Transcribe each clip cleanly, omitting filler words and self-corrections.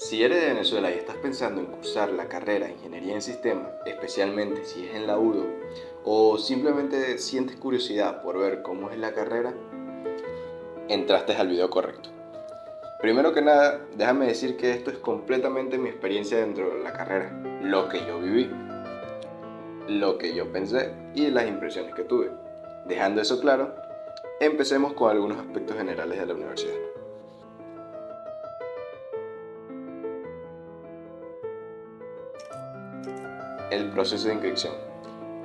Si eres de Venezuela y estás pensando en cursar la carrera de Ingeniería en Sistemas, especialmente si es en la UDO, o simplemente sientes curiosidad por ver cómo es la carrera, entraste al video correcto. Primero que nada, déjame decir que esto es completamente mi experiencia dentro de la carrera, lo que yo viví, lo que yo pensé y las impresiones que tuve. Dejando eso claro, empecemos con algunos aspectos generales de la universidad. El proceso de inscripción.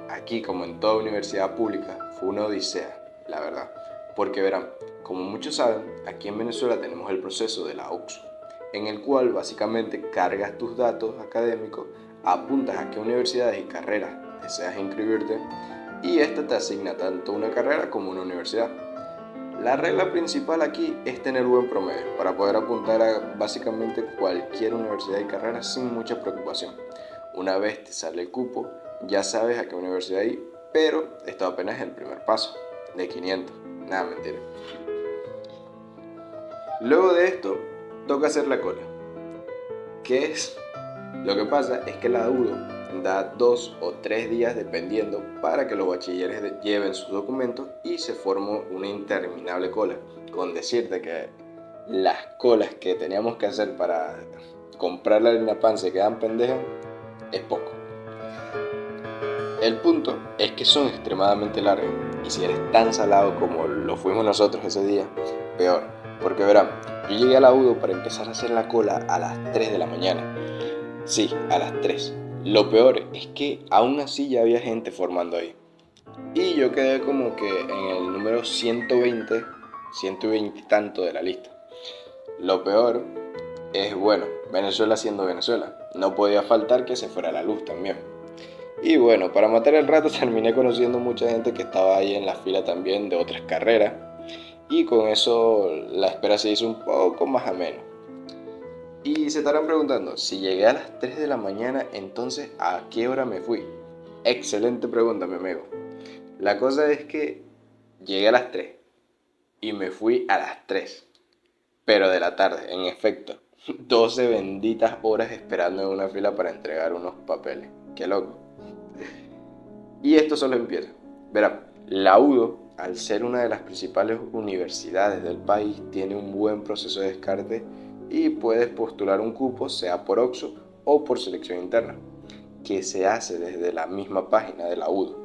Aquí, como en toda universidad pública, fue una odisea, la verdad. Porque verán, como muchos saben, aquí en Venezuela tenemos el proceso de la OCSU, en el cual básicamente cargas tus datos académicos, apuntas a qué universidades y carreras deseas inscribirte y esta te asigna tanto una carrera como una universidad. La regla principal aquí es tener buen promedio para poder apuntar a básicamente cualquier universidad y carrera sin mucha preocupación. Una vez te sale el cupo, ya sabes a qué universidad ir, pero esto apenas es el primer paso, de 500, nada mentira. Luego de esto, toca hacer la cola. ¿Qué es? Lo que pasa es que la UDO da 2 o 3 días dependiendo para que los bachilleres lleven sus documentos y se formó una interminable cola. Con decirte que las colas que teníamos que hacer para comprar la harina pan se quedan pendejas, es poco. El punto es que son extremadamente largas y si eres tan salado como lo fuimos nosotros ese día, peor. Porque verán, yo llegué a la UDO para empezar a hacer la cola a las 3 de la mañana. Sí, a las 3. Lo peor es que aún así ya había gente formando ahí. Y yo quedé como que en el número 120, 120 y tanto de la lista. Lo peor es, bueno, Venezuela siendo Venezuela. No podía faltar que se fuera la luz también. Y bueno, para matar el rato terminé conociendo mucha gente que estaba ahí en la fila también de otras carreras. Y con eso la espera se hizo un poco más amena. Y se estarán preguntando, si llegué a las 3 de la mañana, entonces ¿a qué hora me fui? Excelente pregunta, mi amigo. La cosa es que llegué a las 3 y me fui a las 3, pero de la tarde, en efecto. 12 benditas horas esperando en una fila para entregar unos papeles. Qué loco. Y esto solo empieza. Verá, la UDO, al ser una de las principales universidades del país, tiene un buen proceso de descarte y puedes postular un cupo, sea por OXXO o por selección interna, que se hace desde la misma página de la UDO,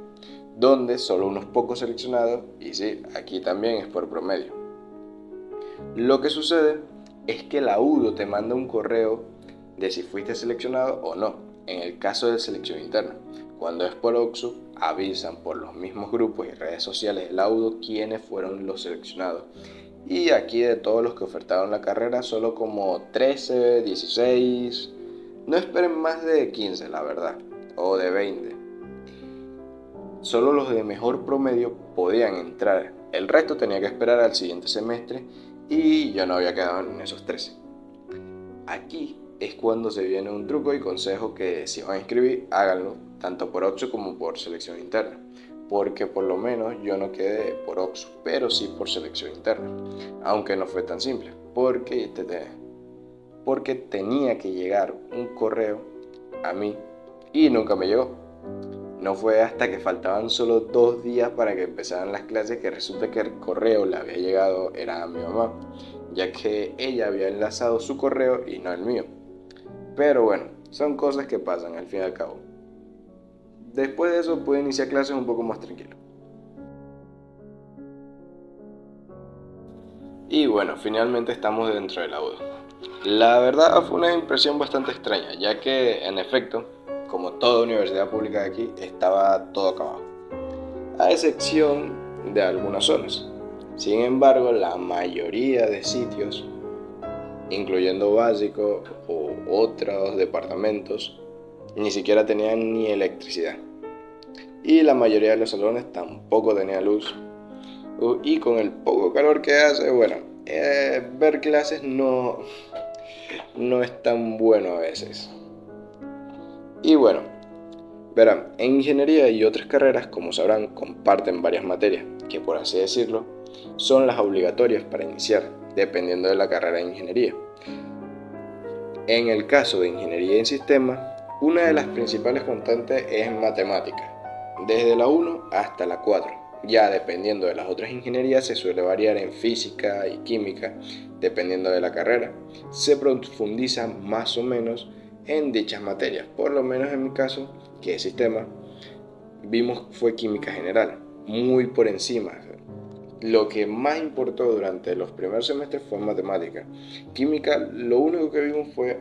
donde solo unos pocos seleccionados, y sí, aquí también es por promedio. Lo que sucede es que la UDO te manda un correo de si fuiste seleccionado o no, en el caso de selección interna. Cuando es por OXXO, avisan por los mismos grupos y redes sociales de la UDO quiénes fueron los seleccionados. Y aquí de todos los que ofertaron la carrera, solo como 13, 16, no esperen más de 15 la verdad, o de 20. Solo los de mejor promedio podían entrar, el resto tenía que esperar al siguiente semestre y yo no había quedado en esos 13. Aquí es cuando se viene un truco y consejo que si van a inscribir, háganlo, tanto por OXXO como por selección interna. Porque por lo menos yo no quedé por OXXO, pero sí por selección interna. Aunque no fue tan simple, porque tenía que llegar un correo a mí y nunca me llegó. No fue hasta que faltaban solo 2 días para que empezaran las clases que resulta que el correo le había llegado era a mi mamá, ya que ella había enlazado su correo y no el mío. Pero bueno, son cosas que pasan al fin y al cabo. Después de eso pude iniciar clases un poco más tranquilo. Y bueno, finalmente estamos dentro del UDO. La verdad fue una impresión bastante extraña, ya que en efecto, como toda universidad pública de aquí, estaba todo acabado, a excepción de algunas zonas. Sin embargo, la mayoría de sitios, incluyendo básico o otros departamentos, ni siquiera tenían ni electricidad. Y la mayoría de los salones tampoco tenía luz. Y con el poco calor que hace, bueno, ver clases no es tan bueno a veces. Y bueno, verán, en ingeniería y otras carreras, como sabrán, comparten varias materias, que por así decirlo, son las obligatorias para iniciar, dependiendo de la carrera de ingeniería. En el caso de ingeniería en sistemas, una de las principales constantes es matemática, desde la 1 hasta la 4. Ya dependiendo de las otras ingenierías se suele variar en física y química, dependiendo de la carrera. Se profundiza más o menos en dichas materias, por lo menos en mi caso, que es sistema, vimos fue química general, muy por encima. Lo que más importó durante los primeros semestres fue matemática. Química, lo único que vimos fue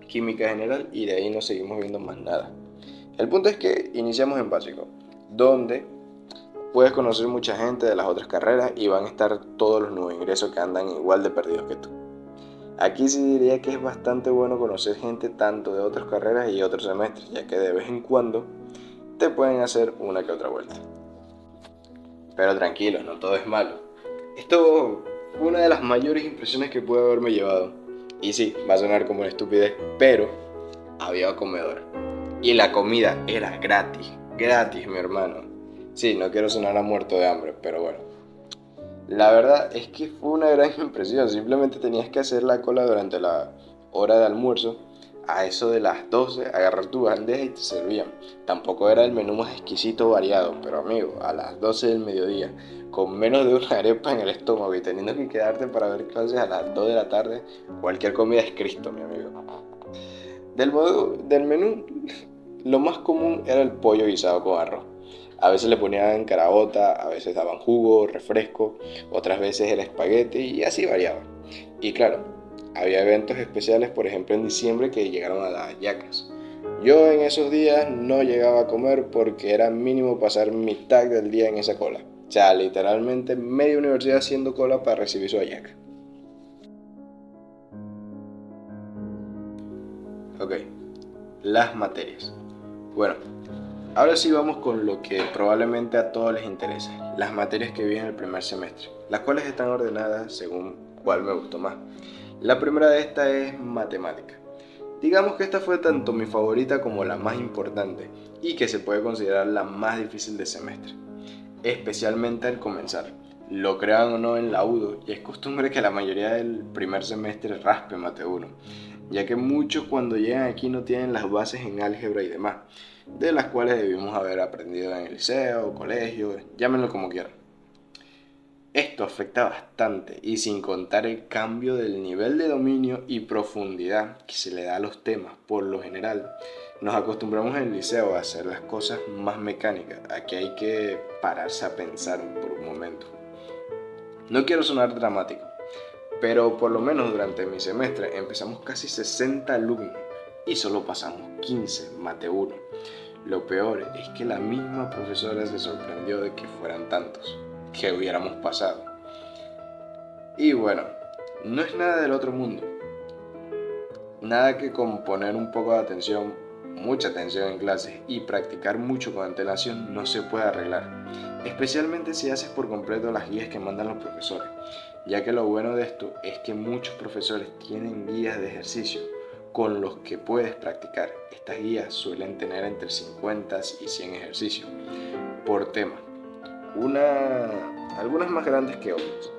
química general y de ahí no seguimos viendo más nada. El punto es que iniciamos en básico, donde puedes conocer mucha gente de las otras carreras y van a estar todos los nuevos ingresos que andan igual de perdidos que tú. Aquí sí diría que es bastante bueno conocer gente tanto de otras carreras y otros semestres, ya que de vez en cuando te pueden hacer una que otra vuelta. Pero tranquilo, no todo es malo. Esto fue una de las mayores impresiones que pude haberme llevado. Y sí, va a sonar como una estupidez, pero había comedor. Y la comida era gratis, gratis, mi hermano. Sí, no quiero sonar a muerto de hambre, pero bueno. La verdad es que fue una gran impresión. Simplemente tenías que hacer la cola durante la hora de almuerzo. A eso de las 12, agarrar tu bandeja y te servían. Tampoco era el menú más exquisito o variado, pero amigo, a las 12 del mediodía, con menos de una arepa en el estómago y teniendo que quedarte para ver clases a las 2 de la tarde, cualquier comida es Cristo, mi amigo. Del menú, lo más común era el pollo guisado con arroz. A veces le ponían caraota, a veces daban jugo, refresco, otras veces el espagueti y así variaba. Y claro, había eventos especiales, por ejemplo en diciembre, que llegaron a las hallacas. Yo en esos días no llegaba a comer porque era mínimo pasar mitad del día en esa cola. O sea, literalmente media universidad haciendo cola para recibir su hallaca. Ok, las materias. Bueno, ahora sí vamos con lo que probablemente a todos les interesa, las materias que vi en el primer semestre, las cuales están ordenadas según cuál me gustó más. La primera de estas es matemática. Digamos que esta fue tanto mi favorita como la más importante y que se puede considerar la más difícil de semestre, especialmente al comenzar. Lo crean o no en la UDO, y es costumbre que la mayoría del primer semestre raspe Mate 1, ya que muchos cuando llegan aquí no tienen las bases en álgebra y demás, de las cuales debimos haber aprendido en el liceo, colegio, llámenlo como quieran. Esto afecta bastante y sin contar el cambio del nivel de dominio y profundidad que se le da a los temas. Por lo general, nos acostumbramos en el liceo a hacer las cosas más mecánicas. Aquí hay que pararse a pensar por un momento. No quiero sonar dramático, pero por lo menos durante mi semestre empezamos casi 60 alumnos y solo pasamos 15, Mate 1. Lo peor es que la misma profesora se sorprendió de que fueran tantos, que hubiéramos pasado. Y bueno, no es nada del otro mundo. Nada que con poner un poco de atención, mucha atención en clases y practicar mucho con antelación no se puede arreglar. Especialmente si haces por completo las guías que mandan los profesores, ya que lo bueno de esto es que muchos profesores tienen guías de ejercicio con los que puedes practicar. Estas guías suelen tener entre 50 y 100 ejercicios por tema, algunas más grandes que otras.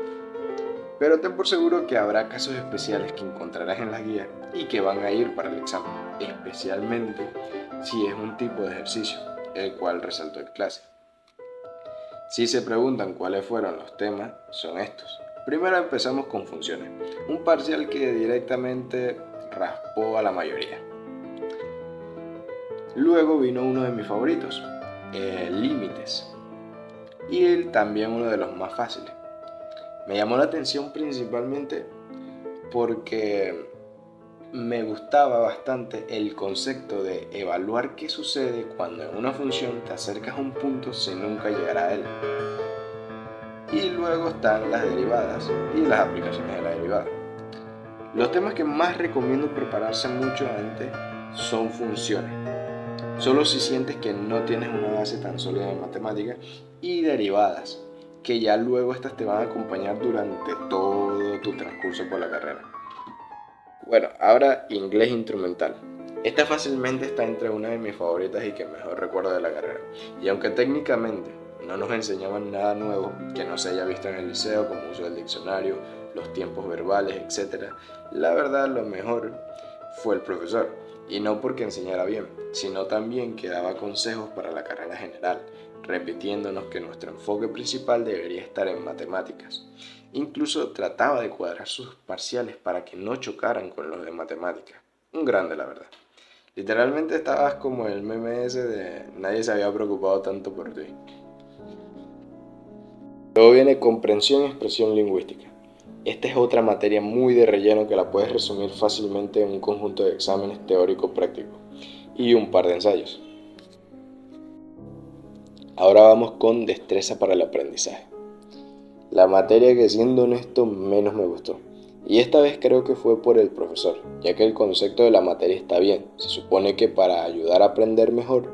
Pero ten por seguro que habrá casos especiales que encontrarás en las guías y que van a ir para el examen, especialmente si es un tipo de ejercicio, el cual resaltó en clase. Si se preguntan cuáles fueron los temas, son estos. Primero empezamos con funciones, un parcial que directamente raspó a la mayoría. Luego vino uno de mis favoritos, límites, y también uno de los más fáciles. Me llamó la atención principalmente porque me gustaba bastante el concepto de evaluar qué sucede cuando en una función te acercas a un punto sin nunca llegar a él. Y luego están las derivadas y las aplicaciones de la derivada. Los temas que más recomiendo prepararse mucho antes son funciones. Solo si sientes que no tienes una base tan sólida en matemáticas, y derivadas, que ya luego estas te van a acompañar durante todo tu transcurso por la carrera. Bueno, ahora inglés instrumental. Esta fácilmente está entre una de mis favoritas y que mejor recuerdo de la carrera. Y aunque técnicamente no nos enseñaban nada nuevo que no se haya visto en el liceo, como uso del diccionario, los tiempos verbales, etc., la verdad lo mejor fue el profesor, y no porque enseñara bien, sino también que daba consejos para la carrera general, repitiéndonos que nuestro enfoque principal debería estar en matemáticas. Incluso trataba de cuadrar sus parciales para que no chocaran con los de matemáticas. Un grande, la verdad. Literalmente estabas como el meme ese de nadie se había preocupado tanto por ti. Luego viene comprensión y expresión lingüística. Esta es otra materia muy de relleno que la puedes resumir fácilmente en un conjunto de exámenes teórico-práctico y un par de ensayos. Ahora vamos con destreza para el aprendizaje. La materia que, siendo honesto, menos me gustó. Y esta vez creo que fue por el profesor, ya que el concepto de la materia está bien. Se supone que para ayudar a aprender mejor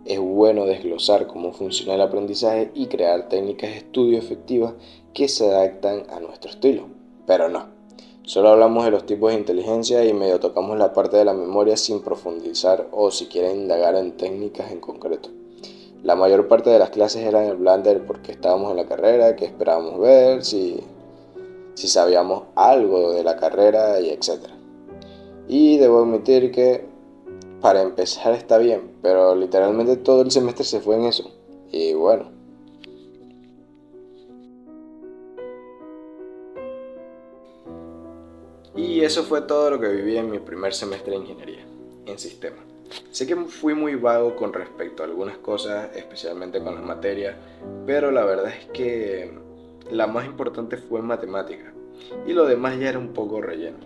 es bueno desglosar cómo funciona el aprendizaje y crear técnicas de estudio efectivas que se adaptan a nuestro estilo. Pero no. Solo hablamos de los tipos de inteligencia y medio tocamos la parte de la memoria sin profundizar o siquiera indagar en técnicas en concreto. La mayor parte de las clases eran el Blender porque estábamos en la carrera, que esperábamos ver, si sabíamos algo de la carrera y etc. Y debo admitir que para empezar está bien, pero literalmente todo el semestre se fue en eso. Y bueno. Y eso fue todo lo que viví en mi primer semestre de ingeniería, en sistema. Sé que fui muy vago con respecto a algunas cosas, especialmente con las materias, pero la verdad es que la más importante fue matemática y lo demás ya era un poco relleno.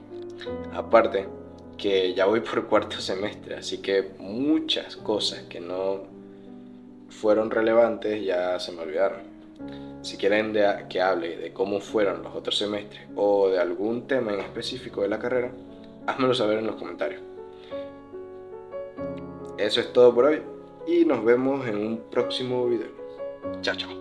Aparte, que ya voy por cuarto semestre, así que muchas cosas que no fueron relevantes ya se me olvidaron. Si quieren que hable de cómo fueron los otros semestres o de algún tema en específico de la carrera, házmelo saber en los comentarios. Eso es todo por hoy y nos vemos en un próximo video. Chao, chao.